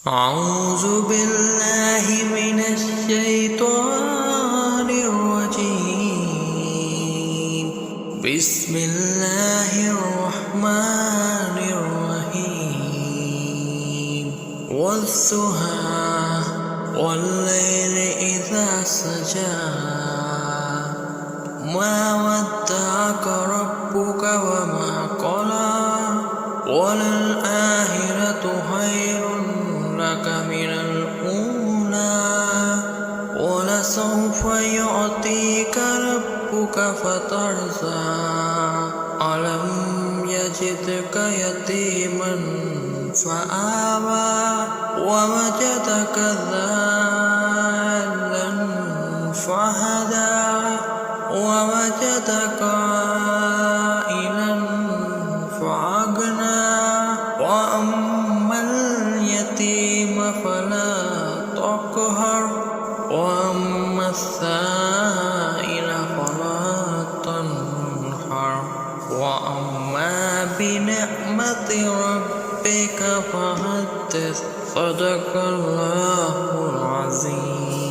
أعوذ بالله من الشيطان الرجيم. بسم الله الرحمن الرحيم. والضحى والليل إذا سجى ما ودعك ربك وما قلى وللآخرة خير لك من الأولى ولسوف يعطيك ربك فترضى ألم يجدك يتيما فآوى ووجدك ضالا فهدى ووجدك عائلا فأغنى وأما اليتيم فلا تقهر وأما السائل فلا تنهر وأما بنعمة ربك فحدث. صدق الله العظيم.